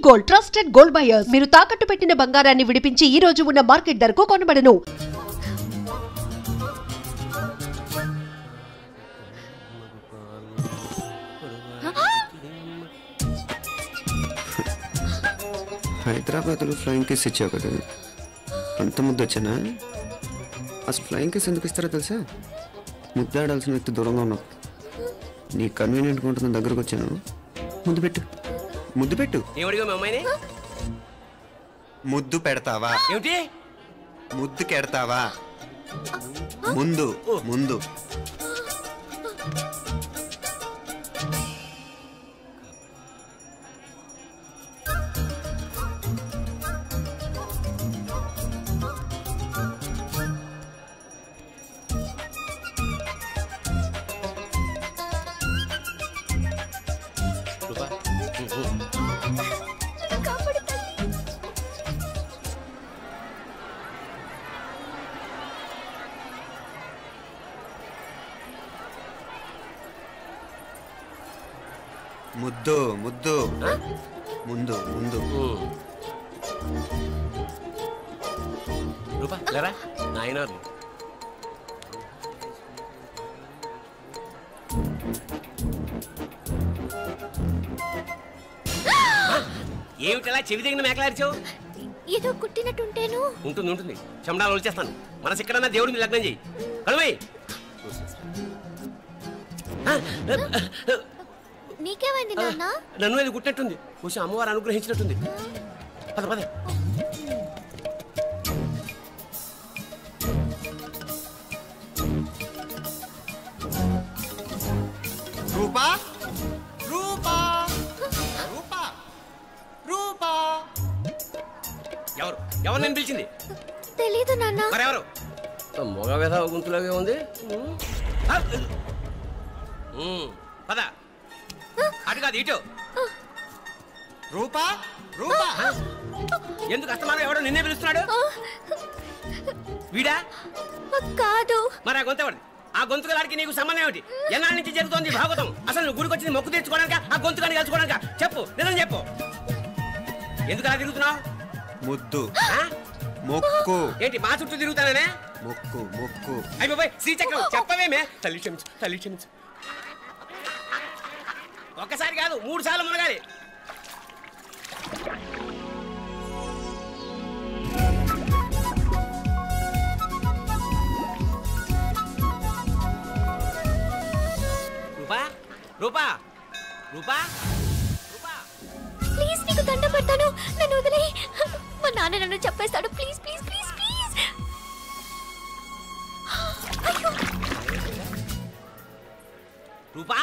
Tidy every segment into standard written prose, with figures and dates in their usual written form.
Gold trusted gold buyers. మీరు తాకట్టు పెట్టిన బంగారాన్ని విడిపించి ఈ రోజు ఉన్న మార్కెట్ ధరకు కొనబడను. హైదరాబాద్లో ఫ్లయింగ్ కేస్ ఇచ్చావు కదా, అంత ముద్దు వచ్చానా? అసలు ఫ్లయింగ్ కేస్ ఎందుకు ఇస్తారో తెలుసా? ముద్దాడాల్సిన వ్యక్తి దూరంగా ఉన్నావు. నీ కన్వీనియంట్గా ఉంటుంది దగ్గరకు వచ్చాను. ముద్దు పెట్టు, ముద్దు పెట్టు. ముద్దు పెడతావా? ఏమిటి ముద్దు కెడతావా? ముందు ముందు ముద్దు ముద్దు ముందు ముందు. రూపా లేరా నాయనారు. ఏమిటలా చెవి దగ్గర మేకలారిచావు? ఏదో కుట్టినట్టుంటేను. ఉంటుంది ఉంటుంది, చెమడాలు వచ్చేస్తాను. మనసు ఎక్కడన్నా దేవుడిని లగ్నం చేయి. కడువై నీకేమైంది నాన్న? నన్ను అది కుట్టినట్టుంది, కొంచెం అమ్మవారు అనుగ్రహించినట్టుంది. పద పద. రూపా రూపా రూపా రూపా. ఎవరు ఎవరు నేను పిలిచింది? తెలీదు నాన్న. మరెవరు? మొగ వ్యధ గుంతులాగే ఉంది. పద. అటు కాదు ఇటు. రూపా రూపా. ఎందుకు అస్తమానం ఎవడో నిన్నే పిలుస్తున్నాడు? వీడా కాదు. మరి ఆ గొంతు ఆ గొంతుకలాడికి నీకు సంబంధం ఏమిటి? ఎన్నాళ్ళ నుంచి జరుగుతోంది భాగవతం? అసలు నువ్వు గుడికి వచ్చింది మొక్కు తీర్చుకోవడానిక, ఆ గొంతుకాన్ని కలుసుకోవడానిక? చెప్పు, నిజం చెప్పు. ఎందుకు అలా తిరుగుతున్నావు? ముద్దు మొక్కు. ఏంటి మా చుట్టూ తిరుగుతానే? మొక్కు మొక్కు. అయిపోయి శ్రీచక్రం చెప్పవేమే? తల్లి క్షమించు, తల్లి క్షమించు. ఒక్కసారి కాదు 3 సార్లు మునగాలి. రూపా రూపా రూపా రూపా, ప్లీజ్ నీకు దండం పెడతాను, నన్ను వదిలేయ్. మా నాన్న నన్ను చెప్పేస్తాడు. Please please please please. అయ్యో రూపా.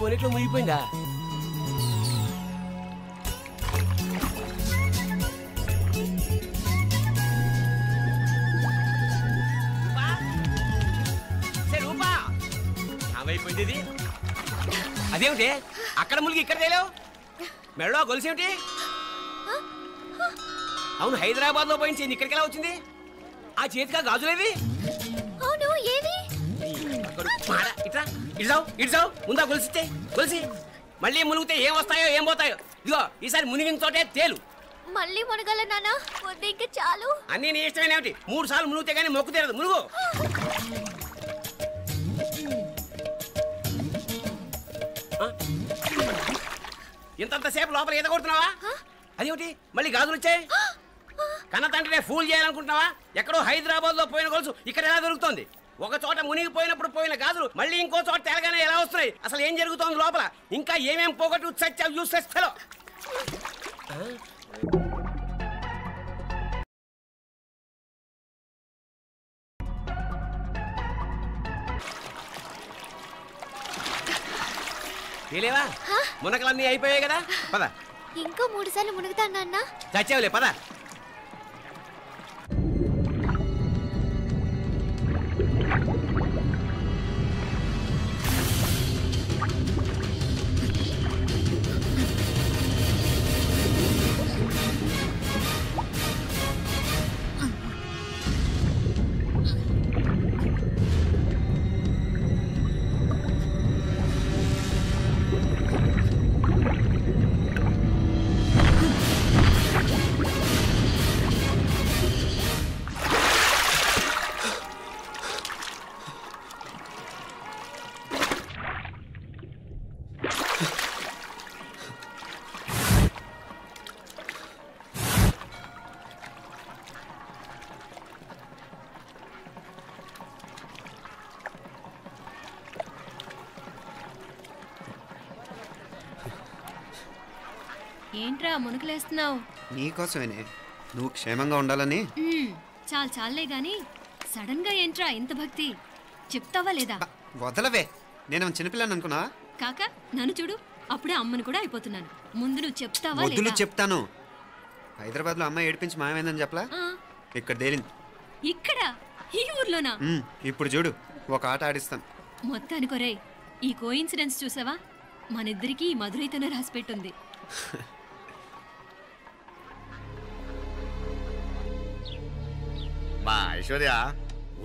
పోనీట్లో మునిగిపోయిందా? రూపా ఏమైపోయింది ఇది? అదేమిటి అక్కడ మునిగి ఇక్కడ తేలేవు? మెడలో గొలుసేమిటి? అవును, హైదరాబాద్ లో పోయించింది, ఇక్కడికి ఎలా వచ్చింది? ఆ చేతిగా గాజులేవి? అవును, ఏవి? ఇట్రా ఇడ్సావు ఇడ్సావు. ముందా గొలిసితే గొలిసి మళ్ళీ మునిగితే ఏం వస్తాయో ఏం పోతాయో. ఇదిగో ఈసారి మునిగిన తోటే తేలు. మళ్ళీ మునగల నాన్న, వద్దు ఇంకా చాలు. అన్నీ నీ ఇష్టమేనేమిటి? 3 సార్లు మునిగితే కానీ మొక్కు తీరదు. మునుగు. ఇంతసేపు లోపల ఈత కొడుతున్నావా? అదేమిటి మళ్ళీ గాజులు వచ్చాయి? కన్న తండ్రినే ఫూల్ చేయాలనుకుంటున్నావా? ఎక్కడో హైదరాబాద్ లో పోయిన గొలుసు ఇక్కడ ఎలా దొరుకుతుంది? ఒక చోట మునిగిపోయినప్పుడు పోయిన గాజులు మళ్ళీ ఇంకో చోట తేలగానే ఎలా వస్తున్నాయి? అసలు ఏం జరుగుతోంది లోపల? ఇంకా ఏమేం పోగొట్టు చచ్చావు యూస్లెస్ ఫెలో. తెలియవా? మునకలన్నీ అయిపోయాయి కదా, పద. ఇంకో 3 సార్లు మునుగుతాను నాన్న. చచ్చావులే, పద. ఏంట్రా మునుకులేస్తున్నావు? నీకోసమేనే, నువ్వు క్షేమంగా ఉండాలని. చాలే గాని సడన్ గా ఏంట్రా ఇంత భక్తి? చెప్తావా లేదా? వదలవే, నేను చిన్నపిల్లని అనుకున్నా. కాక నన్ను చూడు, అప్పుడే అమ్మను కూడా అయిపోతున్నాను. ముందు నువ్వు చెప్తావా వద్దు, లేదా? చెప్తాను. హైదరాబాద్ లో అమ్మాయి ఏడిపించి మాయమైందని చెప్పలా, ఇక్కడ తేలింది. ఇక్కడ ఈ ఊర్లోనా? ఇప్పుడు చూడు, ఒక ఆట ఆడిస్తాను. మొత్తానికి ఒరేయ్, ఈ కోఇన్సిడెన్స్ చూసావా? మనిద్దరికి ఈ మధురైతోనే రాసిపెట్టుంది. మా ఐశ్వర్య,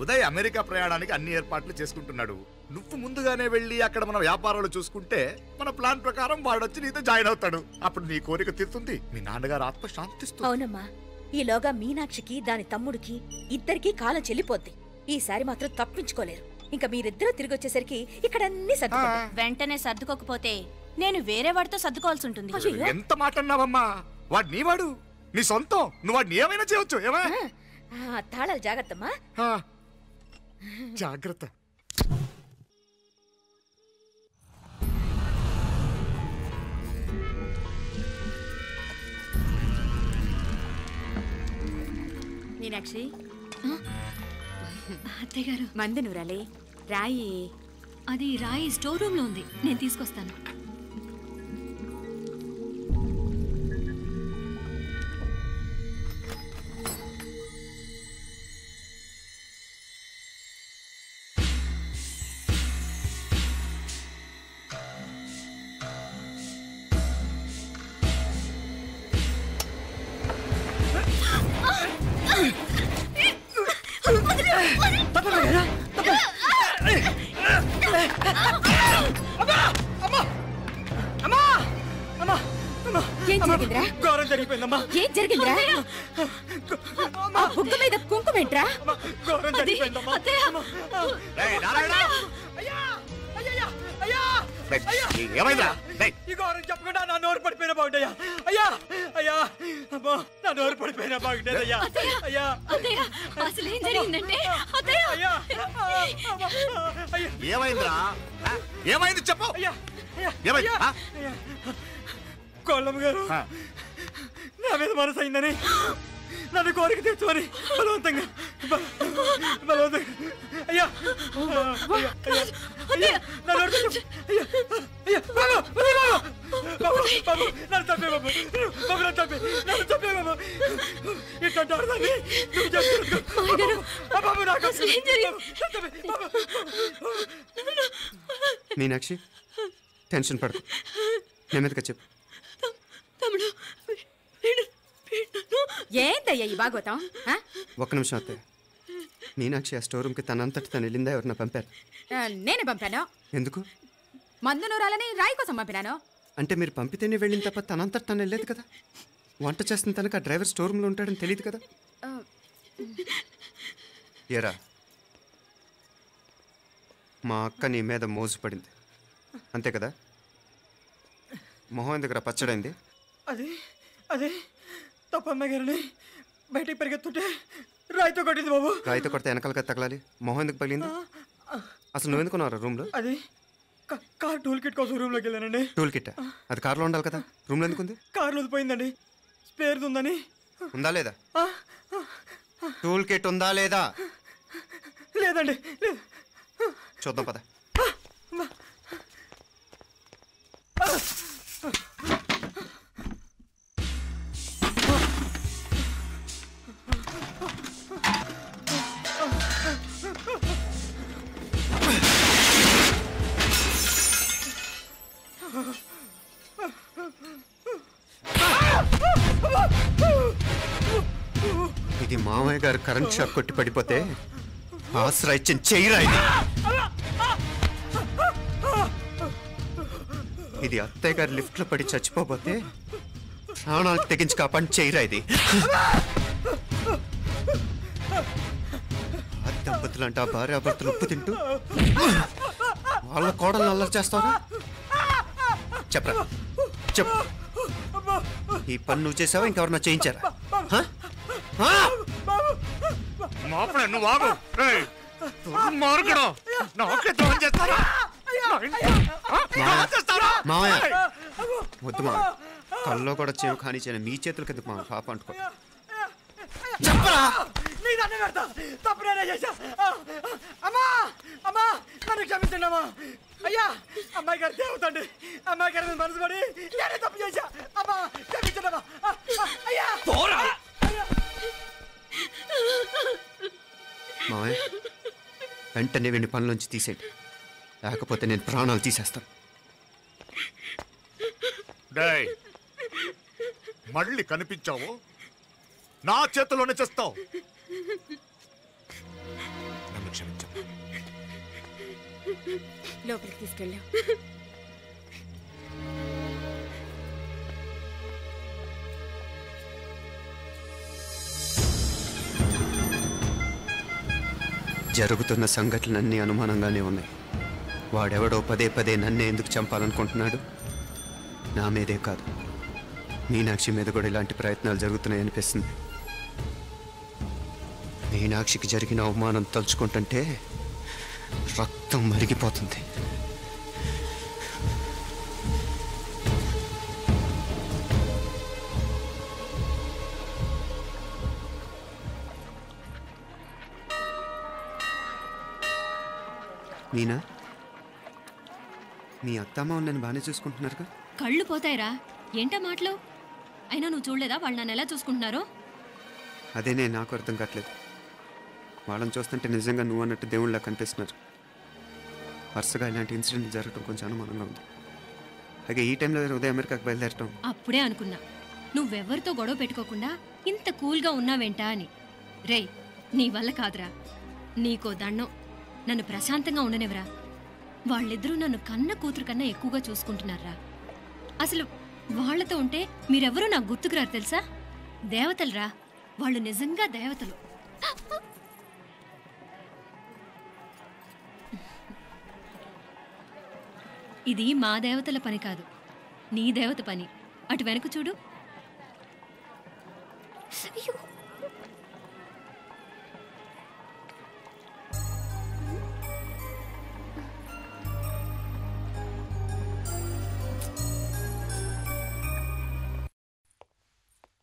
ఉదయ్ అమెరికా ప్రయాణానికి అన్ని ఏర్పాట్లు చేసుకుంటున్నాడు. నువ్వు ముందుగానే వెళ్ళి అక్కడ మన వ్యాపారాలు చూసుకుంటే మన ప్లాన్ ప్రకారం వాడొచ్చి నీతో జాయిన్ అవుతాడు. అప్పుడు నీ కోరిక తీరుతుంది, మీ నాన్నగారు ఆత్మ శాంతిస్తుంది. అవునమ్మా, ఈలోగా మీనాక్షికి దాని తమ్ముడికి ఇద్దరికి కాలం చెల్లిపోద్ది. ఈసారి మాత్రం తప్పించుకోలేరు. ఇంకా మీరిద్దరూ తిరిగి వచ్చేసరికి ఇక్కడ అన్ని వెంటనే సర్దుకోకపోతే నేను వేరే వాడితో సర్దుకోవాల్సి ఉంటుంది. ఎంత మాట అన్నావమ్మా? వాడు నీ వాడు, నీ సొంతం. నువ్వు వాడిని ఏమైనా చేయొచ్చు. తాళాలు జాగ్రత్తమ్మా. జాగ్రత్త. మీనాక్షి, అత్తయ్య గారు, మంది నూరాలి. రాయి అది రాయి స్టోర్ రూమ్ లో ఉంది, నేను తీసుకొస్తాను. ఏం జరిగిందిరా? బుగ్గ మీద కుంకుమేంట్రా? చెప్పకుండా నా నోరు పడిపోయినా బాగుంటాయా? అయ్యా అయ్యా, నా నోరు పడిపోయినా బాగుంటాయ్యా. అయ్యా అసలు ఏం జరిగిందంటే ఏమైందిరా? ఏమైంది చెప్పు. కోళ్ళమ్మ గారు నా మీద మనసు అయిందని నన్ను కోరిక తెచ్చుకొని బలవంతంగా అయ్యా నన్ను తప్పే బాబు, నన్ను తప్పే బాబు. ఇట్లాంటి ఆడదాన్ని బాబు నాకు మీనాక్షి, టెన్షన్ పడకు, నెమ్మదిగా చెప్పు. ఏందయ్యా ఈ భాగవతం? ఒక్క నిమిషం అత్తయ్య. మీనాక్షి ఆ స్టోర్ రూమ్కి తనంతటి తను వెళ్ళిందా, ఎవరన్నా పంపారు? నేనే పంపాను. ఎందుకు? మందు నూరాలని రాయి కోసం పంపినాను. అంటే మీరు పంపితేనే వెళ్ళిన తప్ప తనంతటి తను వెళ్ళలేదు కదా. వంట చేస్తున్న తనకు ఆ డ్రైవర్ స్టోర్ రూమ్లో ఉంటాడని తెలియదు కదా. ఏరా, మా అక్క నీ మీద మోసపడింది అంతే కదా. మొహం దగ్గర పచ్చడైంది. అదే తప్పమ్మ గారిని బయటికి పరిగెత్తుంటే రాయితో కొట్టింది బాబు. రాయితో కొడితే వెనకాలగా తగలాలి, మొహం ఎందుకు పగిలింది? అసలు నువ్వు ఎందుకున్నారా రూమ్లో? అది కార్ టూల్ కిట్ కోసం రూమ్లోకి వెళ్ళానండి. టూల్ కిట్ అది కార్లో ఉండాలి కదా, రూమ్లో ఎందుకు ఉంది? కార్లో పోయిందండి, స్పేర్ ఉందని. ఉందా లేదా? టూల్ కిట్ ఉందా లేదా? లేదండి. చూద్దాం పద. ఇది మామయ్య గారు కరెంట్ షాక్ కొట్టి పడిపోతే ఆసరా ఇచ్చిన చెయ్యిరా ఇది. ఇది అత్తయ్య గారు లిఫ్ట్ లో పడి చచ్చిపోతే ప్రాణాలు తెగించి కాపాడి చెయ్యిరా ఇది. దంపతులంట భార్యాభర్తలు ఉప్పు తింటూ వాళ్ళ కోడలు అల్లరి చేస్తారా? చెప్పరా, చెప్పు. ఈ పని నువ్వు చేసావా, ఇంకెవరన్నా చేయించారా? మామయ్య వద్దు మామయ్య, కల్లో కూడా చేవు కానీ చేయను మీ చేతులకి ఎందుకు మా పాప అంటుకో నీ దండం పెడతా తప్పు నేనే చేశా అమ్మా అమ్మా నన్ను క్షమించండి అమ్మా అయ్యా అమ్మాయి గారు దేవుతండి అమ్మాయి గారి మీద మనసు పడి నేనే తప్పు చేశా అమ్మా క్షమించండి అమ్మా అయ్యా మావయ్య వెంటనే వీడిని పనులోంచి తీసేయండి లేకపోతే నేను ప్రాణాలు తీసేస్తాను డేయ్ మళ్ళీ కనిపించావు నా చేతిలోనే చేస్తావు నన్ను క్షమించు లోపలికి తీసుకెళ్ళాం జరుగుతున్న సంఘటనలన్నీ అనుమానంగానే ఉన్నాయి వాడెవడో పదే పదే నన్నే ఎందుకు చంపాలనుకుంటున్నాడు నా మీదే కాదు మీనాక్షి మీద కూడా ఇలాంటి ప్రయత్నాలు జరుగుతున్నాయనిపిస్తుంది మీనాక్షికి జరిగిన అవమానం తలుచుకుంటుంటే రక్తం మరిగిపోతుంది మీనా మీ అత్తమ్మ నన్ను బాగానే చూసుకుంటున్నారుగా కళ్ళు పోతాయిరా ఏంటా మాటలు అయినా నువ్వు చూడలేదా వాళ్ళు నన్ను ఎలా చూసుకుంటున్నారో అదేనే నాకు అర్థం కావట్లేదు వాళ్ళని చూస్తుంటే నిజంగా నువ్వు అన్నట్టు దేవుళ్ళ కనిపిస్తున్నారు వరుసగా ఇలాంటి ఇన్సిడెంట్ జరగడం కొంచెం అనుమానంగా ఉంది అలాగే ఈ టైంలో ఉదయం అమెరికాకు బయలుదేరటం అప్పుడే అనుకున్నా నువ్వెవరితో గొడవ పెట్టుకోకుండా ఇంత కూల్గా ఉన్నావేంటా అని రేయ్ నీ వల్ల కాదురా నీకో దండం నన్ను ప్రశాంతంగా ఉండనివరా వాళ్ళిద్దరూ నన్ను కన్న కూతురు కన్నా ఎక్కువగా చూసుకుంటున్నారా అసలు వాళ్లతో ఉంటే మీరెవరూ నాకు గుర్తుకురారు తెలుసా దేవతలరా వాళ్ళు నిజంగా దేవతలు ఇది మా దేవతల పని కాదు నీ దేవత పని అటు వెనక చూడు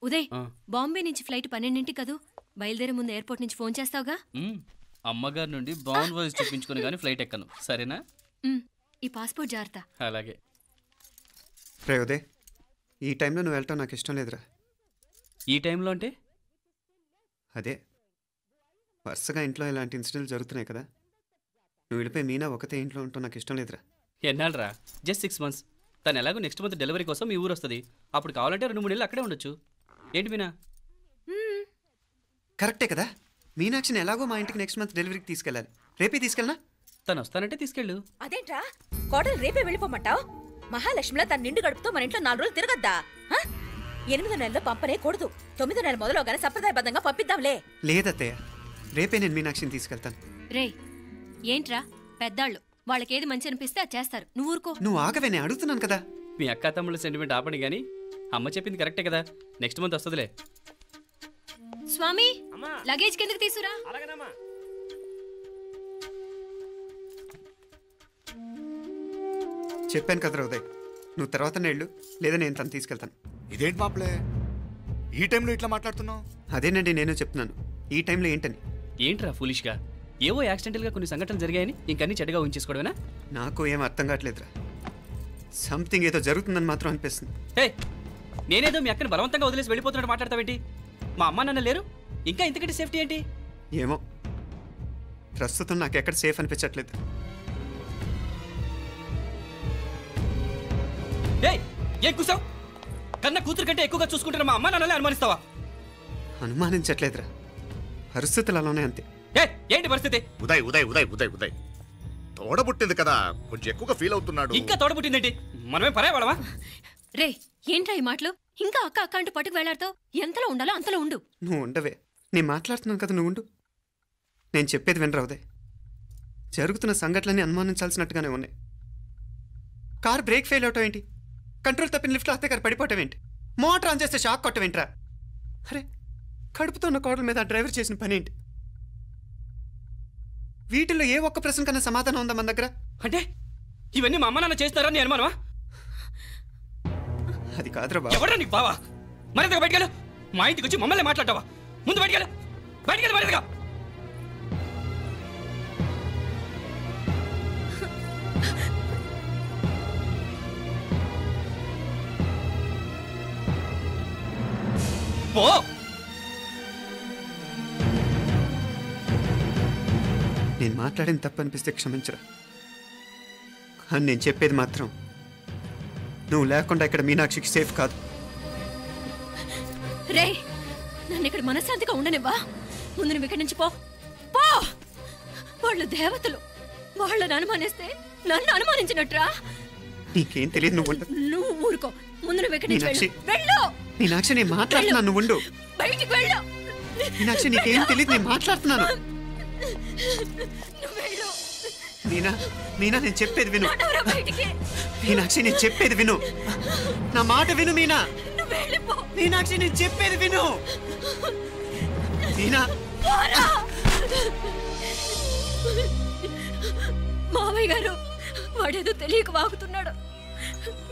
ఉదయ్ బాంబే నుంచి ఫ్లైట్ 12 కదూ బయలుదేరే ముందు ఎయిర్పోర్ట్ నుంచి ఫోన్ చేస్తావుగా అమ్మగారి నుండి బాండ్ వాయిస్ చూపించుకుని కానీ ఫ్లైట్ ఎక్కను సరేనా ఈ పాస్పోర్ట్ జాగ్రత్త అలాగే రే ఉదయ్ ఈ టైంలో నువ్వు వెళ్ళటం నాకు ఇష్టం లేదురా ఈ టైంలో అంటే అదే వరుసగా ఇంట్లో ఇలాంటి ఇన్సిడెంట్లు జరుగుతున్నాయి కదా నువ్వు వెళ్ళిపోయి మీనా ఒకతే ఇంట్లో ఉంటావు నాకు ఇష్టం లేదురా ఎన్నాళ్ళరా జస్ట్ 6 months తను ఎలాగో నెక్స్ట్ మంత్ డెలివరీ కోసం మీ ఊరు వస్తుంది అప్పుడు కావాలంటే 2-3 నెలలు అక్కడే ఉండొచ్చు ఏంటి మీనా కరెక్టే కదా మీనాక్షిని ఎలాగో మా ఇంటికి నెక్స్ట్ మంత్ డెలివరీకి తీసుకెళ్ళాలి రేపే తీసుకెళ్ళనా తను వస్తానంటే తీసుకెళ్ళు అదేంట్రా కోడలు రేపే వెళ్ళిపోమంటావు మహాలక్ష్మిలా తన నిండు గడుపుతో మన ఇంట్లో 4 రోజులు తిరగద్దా 8వ నెలలో పంపనే కూడదు 9వ నెల మొదలుగానే సంప్రదాయబద్ధంగా పంపిద్దాంలే లేదత్తయ్య రేపే నేను మీనాక్షిని తీసుకెళ్తాను రే ఏంట్రా పెద్దాళ్ళు వాళ్ళకేది మంచి అనిపిస్తే అది చేస్తారు నువ్వు ఊరుకో నువ్వు ఆగవే నేను అడుగుతున్నాను కదా మీ అక్క తమ్ముళ్ళ సెంటిమెంట్ ఆపండి కానీ అమ్మ చెప్పింది కరెక్టే కదా నెక్స్ట్ మంత్ వస్తుందిలే స్వామి లగేజ్ కిందకి తీసురా అలాగేనమ్మా చెప్పాను కదరా ఉదయ్ నువ్వు తర్వాత నేళ్ళు లేదా నేను తను తీసుకెళ్తాను ఇదేంటి మాప్లే ఈ టైంలో ఇట్లా మాట్లాడుతున్నావు అదేనండి నేను చెప్తున్నాను ఈ టైంలో ఏంటని ఏంట్రా ఫులిష్గా ఏవో యాక్సిడెంటల్గా కొన్ని సంఘటనలు జరిగాయని ఇంకన్నీ చెడ్డగా ఊహించేసుకోవడమేనా నాకు ఏం అర్థం కావట్లేదురా సంథింగ్ ఏదో జరుగుతుందని మాత్రం అనిపిస్తుంది హే నేనేదో మీ అక్కని బలవంతంగా వదిలేసి వెళ్ళిపోతున్నట్టు మాట్లాడతావేంటి మా అమ్మ నాన్న లేరు ఇంకా ఇంతకంటే సేఫ్టీ ఏంటి ఏమో ప్రస్తుతం నాకు ఎక్కడ సేఫ్ అనిపించట్లేదు ఏం కూసావు కన్న కూతురు కంటే ఎక్కువగా చూసుకుంటున్న మా అమ్మ నాన్నలే అనుమానిస్తావా అనుమానించట్లేదురా పరిస్థితులు అలానే అంతే ఏంటి పరిస్థితి ఉదయ్ ఉదయ్ ఉదయ్ ఉదయ్ ఉదయ్ తోడబుట్టింది కదా కొంచెం ఎక్కువగా ఫీల్ అవుతున్నాడు ఇంకా తోడబుట్టిందేంటి మనమే పరాయవాడవా రే ఏంట్రా ఈ మాటలు ఇంకా అక్క అక్క అంటూ పట్టుకు వెళ్లాడుతావు ఎంతలో ఉండాలో అంతలో ఉండు నువ్వు ఉండవే నేను మాట్లాడుతున్నాను కదా నువ్వు ఉండు నేను చెప్పేది వినరా ఉదయ్ జరుగుతున్న సంఘటనలన్నీ అనుమానించాల్సినట్టుగానే ఉన్నాయి కార్ బ్రేక్ ఫెయిల్ అవటం ఏంటి కంట్రోల్ తప్పిన లిఫ్ట్లో అత్తే గారు పడిపోవటం ఏంటి మోటార్ ఆన్ చేస్తే షాక్ కొట్టం ఏంట్రా అరే కడుపుతో ఉన్న కోడల మీద ఆ డ్రైవర్ చేసిన పని ఏంటి వీటిల్లో ఏ ఒక్క ప్రశ్న కన్నా సమాధానం ఉందా మన దగ్గర అంటే ఇవన్నీ మా అమ్మ నాన్న చేస్తారా నీ అనుమానమా అది కాదురా బావ. ఎవడా నీకు బావా? మరింతగా బయటకెళ్ళు. మా ఇంటికి వచ్చి మమ్మల్ని మాట్లాడతావా? ముందు బయటకెళ్ళు, బయటకెళ్ళు మరింతగా. పో. నేను మాట్లాడిన తప్పు అనిపిస్తే క్షమించరా, కానీ నేను చెప్పేది మాత్రం నువ్వు లేకుండా ఇక్కడ మీనాక్షికి సేఫ్ కాదు. రే, నన్ను ఇక్కడ మనశ్శాంతిగా ఉండనివ్వా. ముందు నువ్వు ఇక్కడి నుంచి పో. పో. వాళ్ళు దేవతలు. వాళ్ళని అనుమానిస్తే నన్ను అనుమానించినట్రా. నీకేం తెలియదు, నువ్వు ఉండు. నువ్వు ఊరుకో. ముందు నువ్వు ఇక్కడి నుంచి మీనాక్షి, వెళ్ళు. మీనాక్షి నేను మాట్లాడుతున్నాను, నువ్వు ఉండు. బయటికి వెళ్ళు. మీనాక్షి నీకేం తెలియదు, నేను మాట్లాడుతున్నాను. నువ్వు వెళ్ళు. మీనా నేను చెప్పేది విను. నడవరా బయటికి. మీనాక్షి నేను చెప్పేది విను, నా మాట విను. మీనా, నువ్వు వెళ్ళిపో. మీనాక్షి నేను చెప్పేది విను. మీనా, పోరా. మావయ్య గారు, వాడేదో తెలియక వాగుతున్నాడు.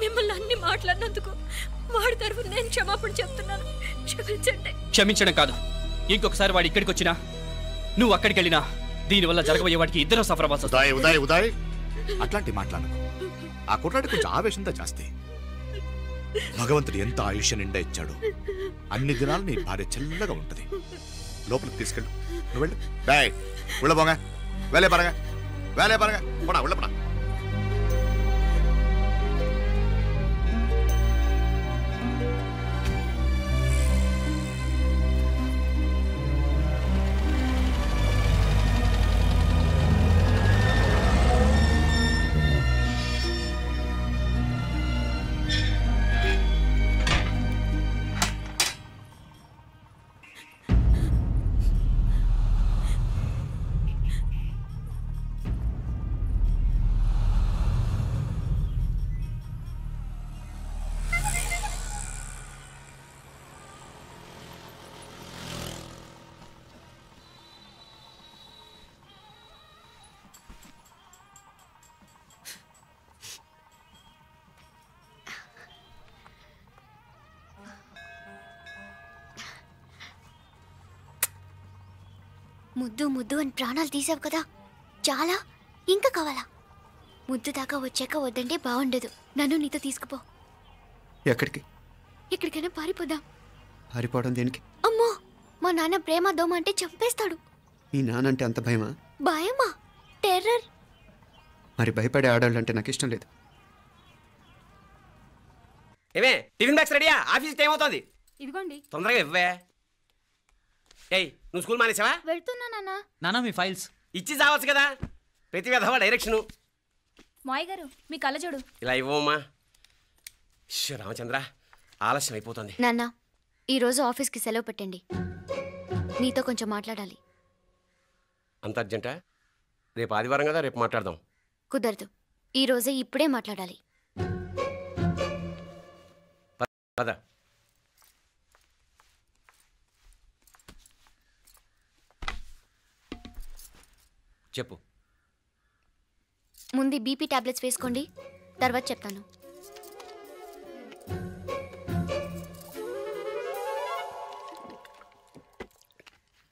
మిమ్మల్ని అన్ని మాట్లాడినందుకు వాడి తరఫున నేను క్షమాపణ చెప్తున్నాను. క్షమించండి. క్షమించడం కాదు, ఇంకొకసారి వాడు ఇక్కడికి వచ్చినా నువ్వు అక్కడికి వెళ్ళినా దీనివల్ల జరగబోయే వాడికి ఇద్దరు సఫర్ అవ్వాల్సి వస్తుంది. ఉదయ్ ఉదయ్ అట్లాంటి మాట్లాడకు. ఆ కుట్రాడి కొంచెం ఆవేశంతో జాస్తి. భగవంతుడు ఎంత ఆయుష్య నిండా ఇచ్చాడు. అన్ని దినాలు నీ భార్య చల్లగా ఉంటది. లోపలికి తీసుకెళ్ళు. నువ్వు వెళ్ళు. బాయ్ ఉళ్ళ పోగా వేలే పరగా వేలే పరగా పోనా ఉళ్ళ పోనా. ముద్దు ముద్దు అని ప్రాణాలు తీసావు కదా, చాలా ఇంకా కావాలా? ముద్దు దాకా వచ్చాక వద్దంటే బాగుండదు. నన్ను నీతో తీసుకుపో. ఎక్కడికి? ఎక్కడికైనా పారిపోదాం. పారిపోవడం దేనికి? అమ్మో, మా నాన్న ప్రేమ దోమ అంటే చంపేస్తాడు. మీ నానంటే అంత భయమా? భయమా? టెర్రర్. మరి భయపడే ఆడాలంటే నాకు ఇష్టం లేదు. ఏమే టిఫిన్ బ్యాగ్స్ రెడీయా? ఆఫీస్ టైం అవుతుంది. ఇదిగోండి. తొందరగా ఇవ్వే. ఏయ్ నువ్వు స్కూల్ మానేసావా? వెళ్తున్నా నాన్న. నానా మీ ఫైల్స్ ఇచ్చి చావచ్చు కదా. ప్రతి విధవా డైరెక్షను. మాయ్ గారు మీ కళ్ళజోడు. ఇలా ఇవ్వమ్మా. రామచంద్ర ఆలస్యం అయిపోతుంది. నాన్న, ఈరోజు ఆఫీస్కి సెలవు పెట్టండి. నీతో కొంచెం మాట్లాడాలి. అంత అర్జెంటా? రేపు ఆదివారం కదా, రేపు మాట్లాడదాం. కుదరదు, ఈరోజే ఇప్పుడే మాట్లాడాలి. పద. చెప్పు. ముందు బీపీ టాబ్లెట్స్ వేసుకోండి, తర్వాత చెప్తాను.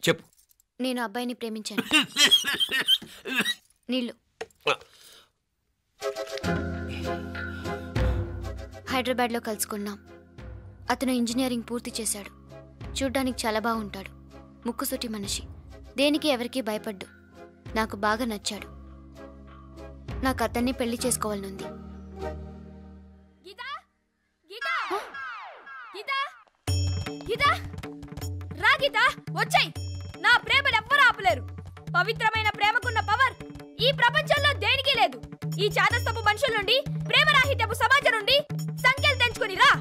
చెప్పు. నేను అబ్బాయిని ప్రేమించాను. నీళ్ళు. హైదరాబాద్లో కలుసుకున్నాం. అతను ఇంజనీరింగ్ పూర్తి చేశాడు. చూడ్డానికి చాలా బాగుంటాడు. ముక్కుసూటి మనిషి. దేనికి ఎవరికీ భయపడ్డు. నాకు బాగా నచ్చాడు. నాకు అతన్ని పెళ్లి చేసుకోవాలనుంది. రా గీత, వచ్చాయి. నా ప్రేమను ఎవ్వరూ ఆపలేరు. పవిత్రమైన ప్రేమకున్న పవర్ ఈ ప్రపంచంలో దేనికి లేదు. ఈ చాదస్తపు మనుషుల నుండి, ప్రేమరాహిత్యపు సమాజం నుండి సంఖ్యలు తెంచుకుని రా.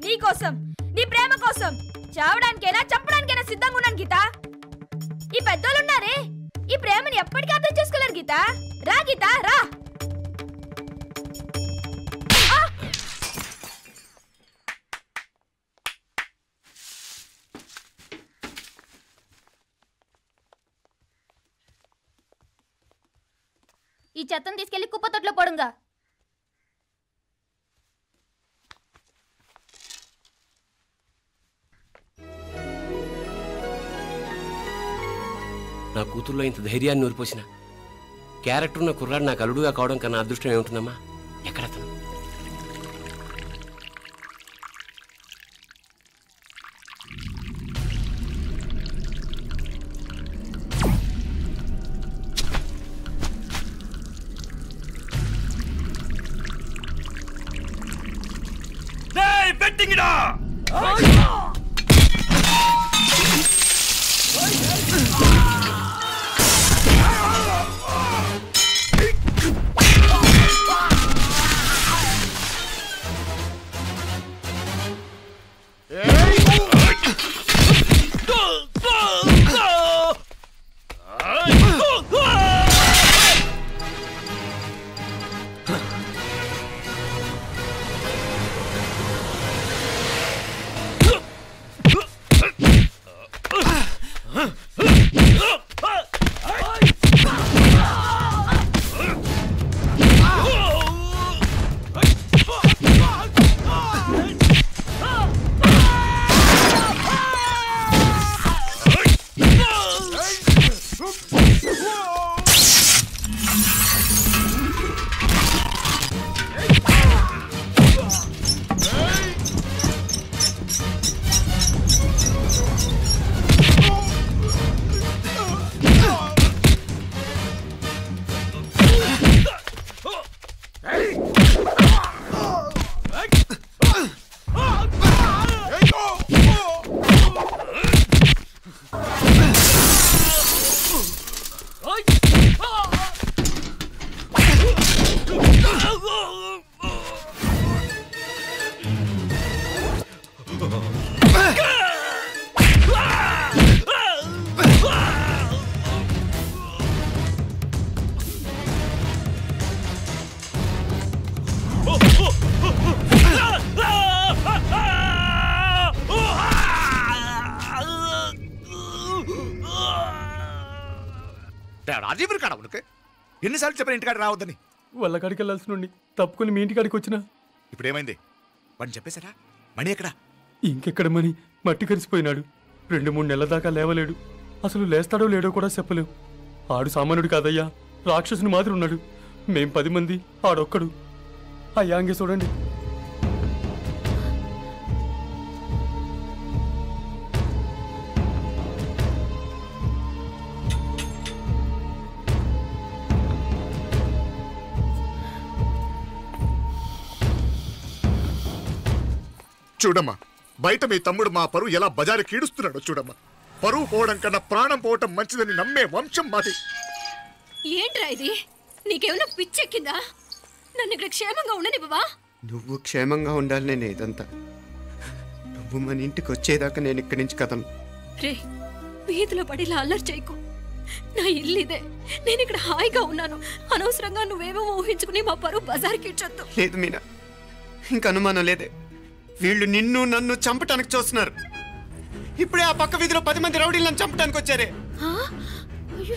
నీ కోసం, నీ ప్రేమ కోసం చావడానికైనా చంపడానికైనా సిద్ధంగా ఉన్నాను గీత. ఈ పెద్దోళ్ళున్నారే, ఈ ప్రేమని ఎప్పటికీ అర్థం చేసుకోలేరు గీత. రా గీత, రా. ఈ చెత్తను తీసుకెళ్లి కుప్పతొట్లో పోడుగా. నా కూతుర్లో ఇంత ధైర్యాన్ని నూరిపోసిన క్యారెక్టర్ ఉన్న కుర్రాడు నాకు అల్లుడుగా కావడం కన్నా అదృష్టం ఏముంటుందమ్మా? ఎక్కడ అతను? పెట్టింగిడా రాజీవులు కాడ ఉనకే ఎన్నిసార్లు చెప్పిన ఇంటికాడికి రావద్దని? వాళ్ళ కాడికి వెళ్ళాల్సిన తప్పుకొని మీ ఇంటికాడికి వచ్చినా ఇప్పుడు ఏమైంది? వాడిని చెప్పేశారా? మణి ఎక్కడా? ఇంకెక్కడ మని మట్టి కరిసిపోయినాడు. 2-3 నెలల దాకా లేవలేడు. అసలు లేస్తాడో లేడో కూడా చెప్పలేవు. ఆడు సామాన్యుడు కాదయ్యా, రాక్షసుని మాదిరి ఉన్నాడు. మేం 10 మంది, ఆడొక్కడు. అయ్యా అంగే చూడండి. చూడమ్మా, బయట మీ తమ్ముడు మా పరువు ఎలా బజారు కీడుస్తున్నాడో చూడమ్మా. పరువు పోవడం కన్నా ప్రాణం పోవటం మంచిదని నమ్మే వంశం మాది. ఏంట్రా ఇది? నీకేమైనా పిచ్చెక్కిందా? నన్ను ఇక్కడ క్షేమంగా ఉండనివ్వవా? నువ్వు క్షేమంగా ఉండాలి. నేను ఇదంతా నువ్వు మన ఇంటికి వచ్చేదాకా నేను ఇక్కడి నుంచి కదను. రే, వీధిలో పడి ఇలా అల్లరి చేయకు. నా ఇల్లు ఇదే, నేను ఇక్కడ హాయిగా ఉన్నాను. అనవసరంగా నువ్వేమో ఊహించుకుని మా పరువు బజార్కి ఇచ్చొద్దు. లేదు మీనా, ఇంక అనుమానం లేదే. వీళ్ళు నిన్ను నన్ను చంపటానికి చూస్తున్నారు. ఇప్పుడే ఆ పక్క వీధిలో 10 మంది రౌడీలు నన్ను చంపడానికి వచ్చారే.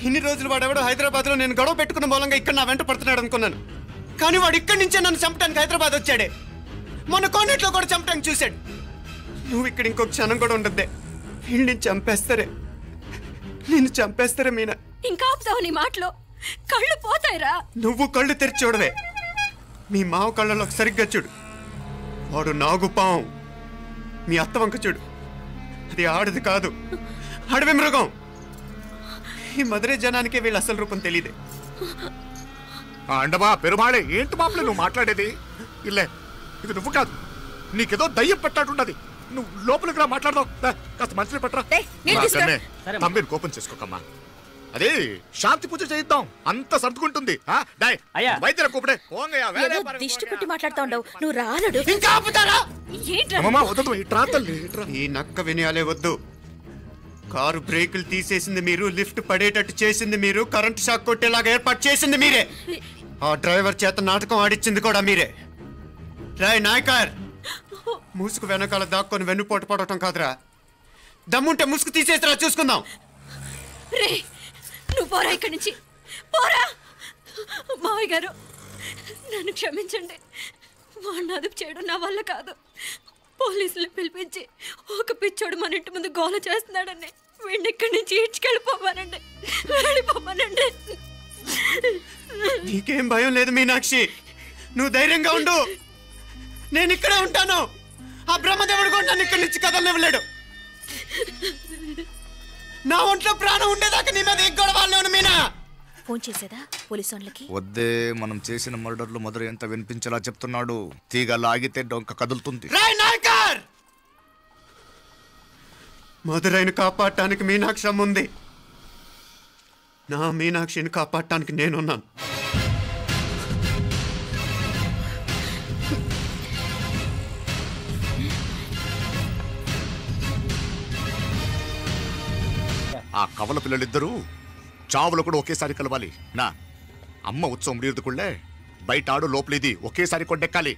ఇన్ని రోజులు వాడెవడో హైదరాబాద్ లో నేను గొడవ పెట్టుకున్న మూలంగా ఇక్కడ నా వెంట పడుతున్నాడు అనుకున్నాను. కానీ వాడు ఇక్కడి నుంచే నన్ను చంపడానికి హైదరాబాద్ వచ్చాడే. మొన్న కోనేట్లో కూడా చంపడానికి చూశాడు. నువ్వు ఇక్కడ ఇంకొక క్షణం కూడా ఉండద్దే. వీళ్ళని చంపేస్తారే, నిన్ను చంపేస్తారే మీనా. ఇంకా ఆపుతావు నీ మాటలో? కళ్ళు పోతాయిరా. నువ్వు కళ్ళు తెరిచి చూడవే. మీ మావ కళ్ళలో సరిగ్గా చూడు. వాడు నాగుపాం. మీ అత్త వంక చూడు, అది ఆడది కాదు, అడవి మృగం. ఈ మధుரை జనానికే వీళ్ళ అసలు రూపం తెలియదే. అండమా పెరుమాళే, ఏంటి మాపలే నువ్వు మాట్లాడేది? ఇల్లే, ఇది నువ్వు కాదు, నీకేదో దయ్యం పట్టాడున్నది. నువ్వు లోపలికి రా, మాట్లాడదాం. కాస్త మంచిని పట్టరా. తమ్మిని కోపం చేసుకోకమ్మా. అదే శాంతి పూజ చేయిద్దాం, అంత సర్దుకుంటుంది. వైద్యుల కూపడే దిష్టి పెట్టి మాట్లాడుతా ఉండవు. నువ్వు రానడు. ఈ నక్క వినయాలే వద్దు. కారు బ్రేకులు తీసేసింది మీరు, లిఫ్ట్ పడేటట్టు చేసింది మీరు, కరెంట్ షాక్ కొట్టేలాగా ఏర్పాటు చేసింది మీరే. ఆ డ్రైవర్ చేత నాటకం ఆడిచ్చింది కూడా మీరే. రాయ్ నాయకర్, ముసుగు వెనకాల దాక్కొని వెన్నుపోటు పడటం కాదురా. దమ్ముంటే ముసుగు తీసేసిరా, చూసుకుందాం. నువ్వు పోరా ఇక్కడి నుంచి, పోరా. మావయ్య గారు, నన్ను క్షమించండి. వాడిని అదుపు చేయడం నా వల్ల కాదు. పోలీసులు పిలిపించి ఒక పిచ్చోడు మన ఇంటి ముందు గోల చేస్తున్నాడని వీడిని ఇక్కడి నుంచి ఈడ్చుకెళ్ళిపోవానండి, వెళ్ళిపోవానండి. నీకేం భయం లేదు మీనాక్షి, నువ్వు ధైర్యంగా ఉండు. నేను ఇక్కడే ఉంటాను. ఆ బ్రహ్మదేవుడు కూడా నన్ను ఇక్కడి నుంచి కదలనివ్వలేడు. నా ఒంట్లో ప్రాణం ఉండేదాకా నీ మీద గొడవలు మీనా. ఫోన్ చేసేదా పోలీసు వాళ్ళకి? వద్దే, మనం చేసిన మర్డర్లు మధుర ఎంత వినిపించేలా చెప్తున్నాడు. తీగ లాగితే డొంక కదులుతుంది. మధురైని కాపాడటానికి మీనాక్షి అమ్మ ఉంది. నా మీనాక్షిని కాపాడటానికి నేనున్నాను. ఆ కవల పిల్లలిద్దరూ చావులు కూడా ఒకేసారి కలవాలి. నా అమ్మ ఉత్సవం ముడియదుకుళ్ళే బయట ఆడు లోపలిది ఒకేసారి కొండెక్కాలి.